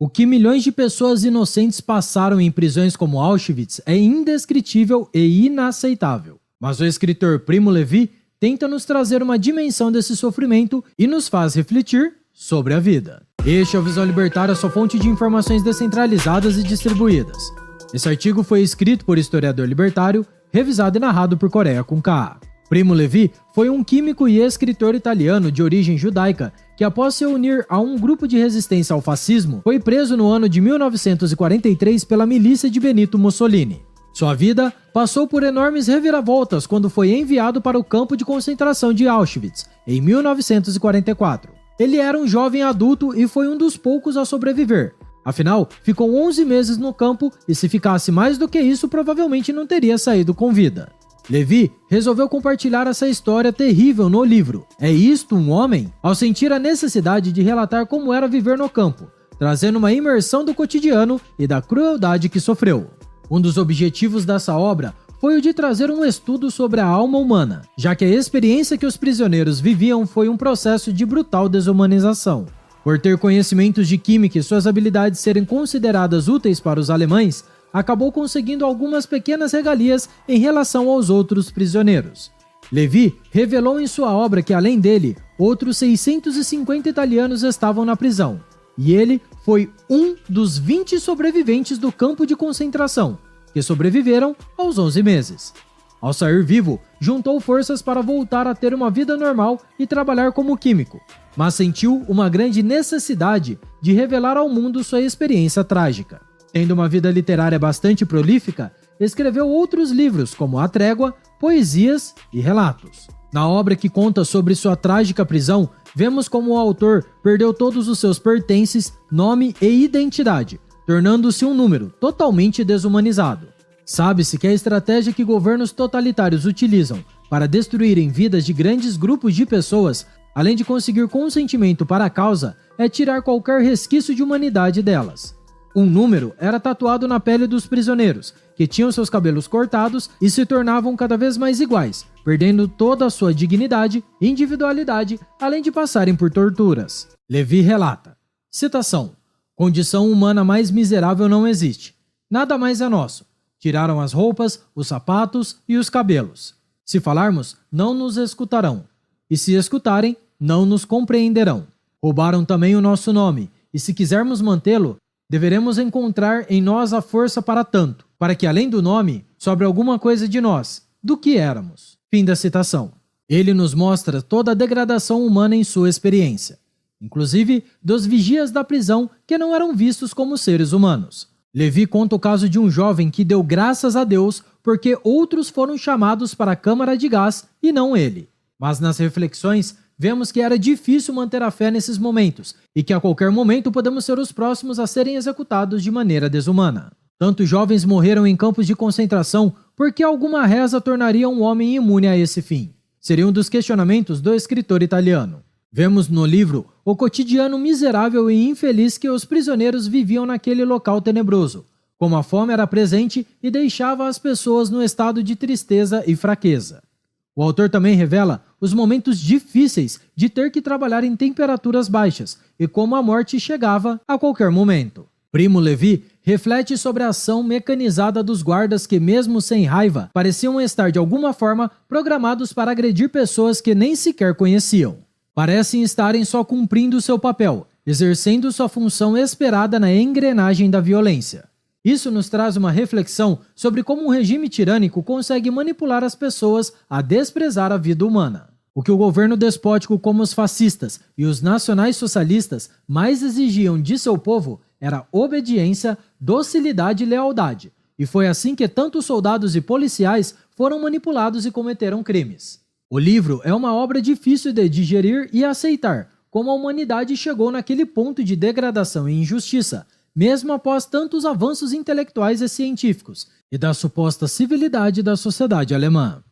O que milhões de pessoas inocentes passaram em prisões como Auschwitz é indescritível e inaceitável. Mas o escritor Primo Levi tenta nos trazer uma dimensão desse sofrimento e nos faz refletir sobre a vida. Este é o Visão Libertária, sua fonte de informações descentralizadas e distribuídas. Esse artigo foi escrito por historiador libertário, revisado e narrado por Coreia com K. Primo Levi foi um químico e escritor italiano de origem judaica que, após se unir a um grupo de resistência ao fascismo, foi preso no ano de 1943 pela milícia de Benito Mussolini. Sua vida passou por enormes reviravoltas quando foi enviado para o campo de concentração de Auschwitz, em 1944. Ele era um jovem adulto e foi um dos poucos a sobreviver. Afinal, ficou 11 meses no campo e, se ficasse mais do que isso, provavelmente não teria saído com vida. Levi resolveu compartilhar essa história terrível no livro É Isto um Homem? Ao sentir a necessidade de relatar como era viver no campo, trazendo uma imersão do cotidiano e da crueldade que sofreu. Um dos objetivos dessa obra foi o de trazer um estudo sobre a alma humana, já que a experiência que os prisioneiros viviam foi um processo de brutal desumanização. Por ter conhecimentos de química e suas habilidades serem consideradas úteis para os alemães, acabou conseguindo algumas pequenas regalias em relação aos outros prisioneiros. Levi revelou em sua obra que, além dele, outros 650 italianos estavam na prisão, e ele foi um dos 20 sobreviventes do campo de concentração, que sobreviveram aos 11 meses. Ao sair vivo, juntou forças para voltar a ter uma vida normal e trabalhar como químico, mas sentiu uma grande necessidade de revelar ao mundo sua experiência trágica. Tendo uma vida literária bastante prolífica, escreveu outros livros como A Trégua, poesias e relatos. Na obra que conta sobre sua trágica prisão, vemos como o autor perdeu todos os seus pertences, nome e identidade, tornando-se um número totalmente desumanizado. Sabe-se que a estratégia que governos totalitários utilizam para destruírem vidas de grandes grupos de pessoas, além de conseguir consentimento para a causa, é tirar qualquer resquício de humanidade delas. Um número era tatuado na pele dos prisioneiros, que tinham seus cabelos cortados e se tornavam cada vez mais iguais, perdendo toda a sua dignidade e individualidade, além de passarem por torturas. Levi relata, citação, "Condição humana mais miserável não existe. Nada mais é nosso. Tiraram as roupas, os sapatos e os cabelos. Se falarmos, não nos escutarão. E se escutarem, não nos compreenderão. Roubaram também o nosso nome, e se quisermos mantê-lo, deveremos encontrar em nós a força para tanto, para que além do nome, sobre alguma coisa de nós, do que éramos." Fim da citação. Ele nos mostra toda a degradação humana em sua experiência, inclusive dos vigias da prisão que não eram vistos como seres humanos. Levi conta o caso de um jovem que deu graças a Deus porque outros foram chamados para a câmara de gás e não ele. Mas nas reflexões, vemos que era difícil manter a fé nesses momentos e que a qualquer momento podemos ser os próximos a serem executados de maneira desumana. Tantos jovens morreram em campos de concentração porque alguma reza tornaria um homem imune a esse fim. Seria um dos questionamentos do escritor italiano. Vemos no livro o cotidiano miserável e infeliz que os prisioneiros viviam naquele local tenebroso, como a fome era presente e deixava as pessoas no estado de tristeza e fraqueza. O autor também revela os momentos difíceis de ter que trabalhar em temperaturas baixas e como a morte chegava a qualquer momento. Primo Levi reflete sobre a ação mecanizada dos guardas que, mesmo sem raiva, pareciam estar de alguma forma programados para agredir pessoas que nem sequer conheciam. Parecem estarem só cumprindo seu papel, exercendo sua função esperada na engrenagem da violência. Isso nos traz uma reflexão sobre como um regime tirânico consegue manipular as pessoas a desprezar a vida humana. O que o governo despótico como os fascistas e os nacionais socialistas mais exigiam de seu povo era obediência, docilidade e lealdade, e foi assim que tantos soldados e policiais foram manipulados e cometeram crimes. O livro é uma obra difícil de digerir e aceitar, como a humanidade chegou naquele ponto de degradação e injustiça, mesmo após tantos avanços intelectuais e científicos, e da suposta civilidade da sociedade alemã.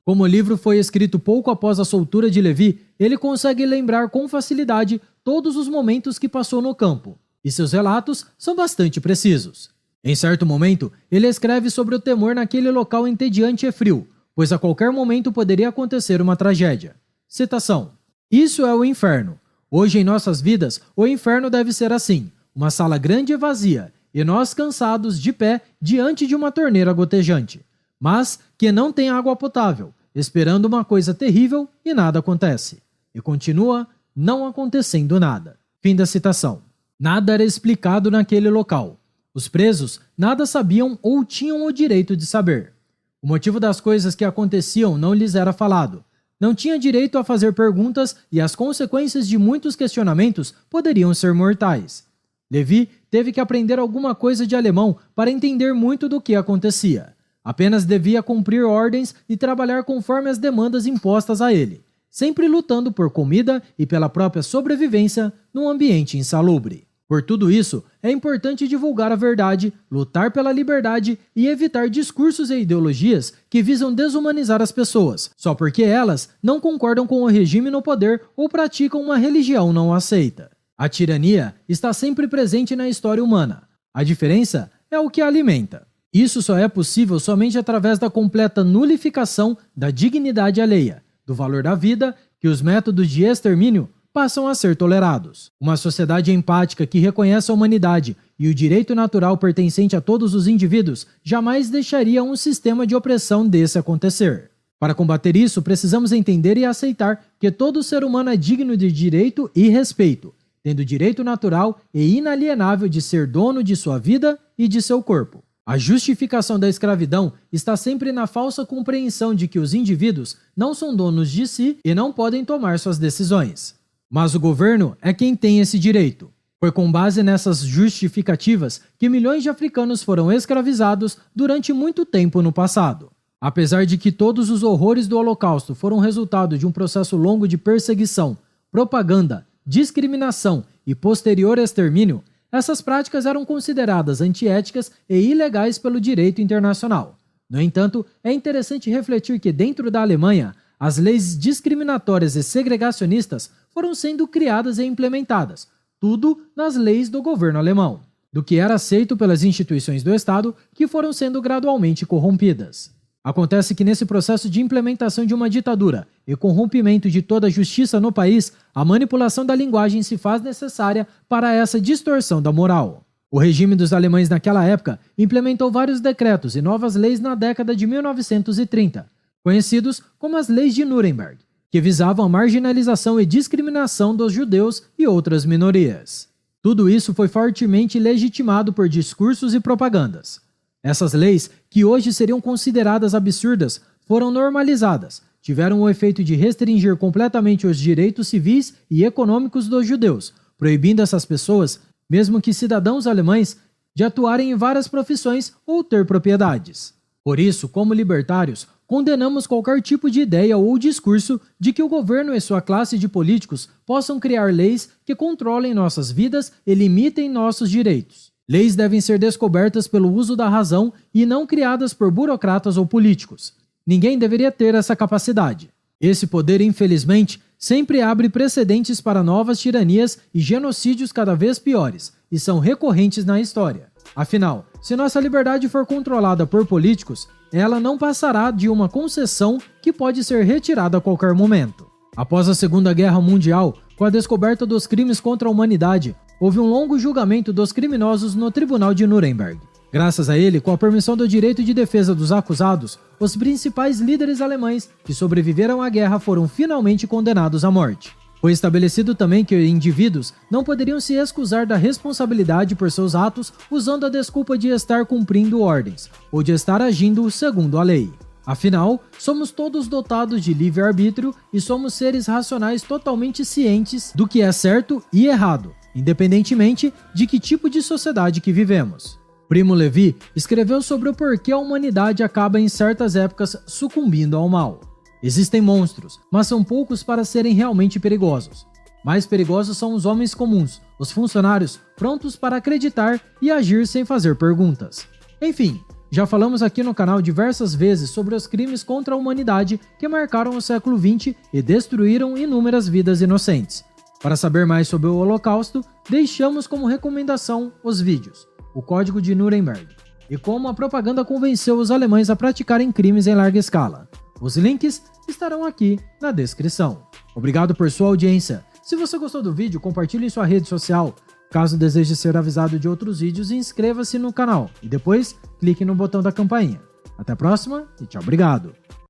Como o livro foi escrito pouco após a soltura de Levi, ele consegue lembrar com facilidade todos os momentos que passou no campo, e seus relatos são bastante precisos. Em certo momento, ele escreve sobre o temor naquele local entediante e frio, pois a qualquer momento poderia acontecer uma tragédia. Citação: "Isso é o inferno. Hoje em nossas vidas, o inferno deve ser assim, uma sala grande e vazia, e nós cansados de pé diante de uma torneira gotejante, mas que não tem água potável, esperando uma coisa terrível e nada acontece. E continua não acontecendo nada. Fim da citação. Nada era explicado naquele local. Os presos nada sabiam ou tinham o direito de saber. O motivo das coisas que aconteciam não lhes era falado. Não tinha direito a fazer perguntas e as consequências de muitos questionamentos poderiam ser mortais. Levi teve que aprender alguma coisa de alemão para entender muito do que acontecia. Apenas devia cumprir ordens e trabalhar conforme as demandas impostas a ele, sempre lutando por comida e pela própria sobrevivência num ambiente insalubre. Por tudo isso, é importante divulgar a verdade, lutar pela liberdade e evitar discursos e ideologias que visam desumanizar as pessoas, só porque elas não concordam com o regime no poder ou praticam uma religião não aceita. A tirania está sempre presente na história humana. A diferença é o que a alimenta. Isso só é possível somente através da completa nulificação da dignidade alheia, do valor da vida, que os métodos de extermínio passam a ser tolerados. Uma sociedade empática que reconhece a humanidade e o direito natural pertencente a todos os indivíduos jamais deixaria um sistema de opressão desse acontecer. Para combater isso, precisamos entender e aceitar que todo ser humano é digno de direito e respeito, tendo direito natural e inalienável de ser dono de sua vida e de seu corpo. A justificação da escravidão está sempre na falsa compreensão de que os indivíduos não são donos de si e não podem tomar suas decisões. Mas o governo é quem tem esse direito. Foi com base nessas justificativas que milhões de africanos foram escravizados durante muito tempo no passado. Apesar de que todos os horrores do Holocausto foram resultado de um processo longo de perseguição, propaganda, discriminação e posterior extermínio, essas práticas eram consideradas antiéticas e ilegais pelo direito internacional. No entanto, é interessante refletir que dentro da Alemanha, as leis discriminatórias e segregacionistas foram sendo criadas e implementadas, tudo nas leis do governo alemão, do que era aceito pelas instituições do Estado, que foram sendo gradualmente corrompidas. Acontece que nesse processo de implementação de uma ditadura e corrompimento de toda a justiça no país, a manipulação da linguagem se faz necessária para essa distorção da moral. O regime dos alemães naquela época implementou vários decretos e novas leis na década de 1930, conhecidos como as Leis de Nuremberg, que visavam a marginalização e discriminação dos judeus e outras minorias. Tudo isso foi fortemente legitimado por discursos e propagandas. Essas leis, que hoje seriam consideradas absurdas, foram normalizadas, tiveram o efeito de restringir completamente os direitos civis e econômicos dos judeus, proibindo essas pessoas, mesmo que cidadãos alemães, de atuarem em várias profissões ou ter propriedades. Por isso, como libertários, condenamos qualquer tipo de ideia ou discurso de que o governo e sua classe de políticos possam criar leis que controlem nossas vidas e limitem nossos direitos. Leis devem ser descobertas pelo uso da razão e não criadas por burocratas ou políticos. Ninguém deveria ter essa capacidade. Esse poder, infelizmente, sempre abre precedentes para novas tiranias e genocídios cada vez piores, e são recorrentes na história. Afinal, se nossa liberdade for controlada por políticos, ela não passará de uma concessão que pode ser retirada a qualquer momento. Após a Segunda Guerra Mundial, com a descoberta dos crimes contra a humanidade, houve um longo julgamento dos criminosos no Tribunal de Nuremberg. Graças a ele, com a permissão do direito de defesa dos acusados, os principais líderes alemães que sobreviveram à guerra foram finalmente condenados à morte. Foi estabelecido também que indivíduos não poderiam se excusar da responsabilidade por seus atos usando a desculpa de estar cumprindo ordens ou de estar agindo segundo a lei. Afinal, somos todos dotados de livre-arbítrio e somos seres racionais totalmente cientes do que é certo e errado, independentemente de que tipo de sociedade que vivemos. Primo Levi escreveu sobre o porquê a humanidade acaba em certas épocas sucumbindo ao mal. Existem monstros, mas são poucos para serem realmente perigosos. Mais perigosos são os homens comuns, os funcionários prontos para acreditar e agir sem fazer perguntas. Enfim, já falamos aqui no canal diversas vezes sobre os crimes contra a humanidade que marcaram o século XX e destruíram inúmeras vidas inocentes. Para saber mais sobre o Holocausto, deixamos como recomendação os vídeos O Código de Nuremberg e como a propaganda convenceu os alemães a praticarem crimes em larga escala. Os links estarão aqui na descrição. Obrigado por sua audiência. Se você gostou do vídeo, compartilhe em sua rede social. Caso deseje ser avisado de outros vídeos, inscreva-se no canal e depois clique no botão da campainha. Até a próxima e tchau, obrigado!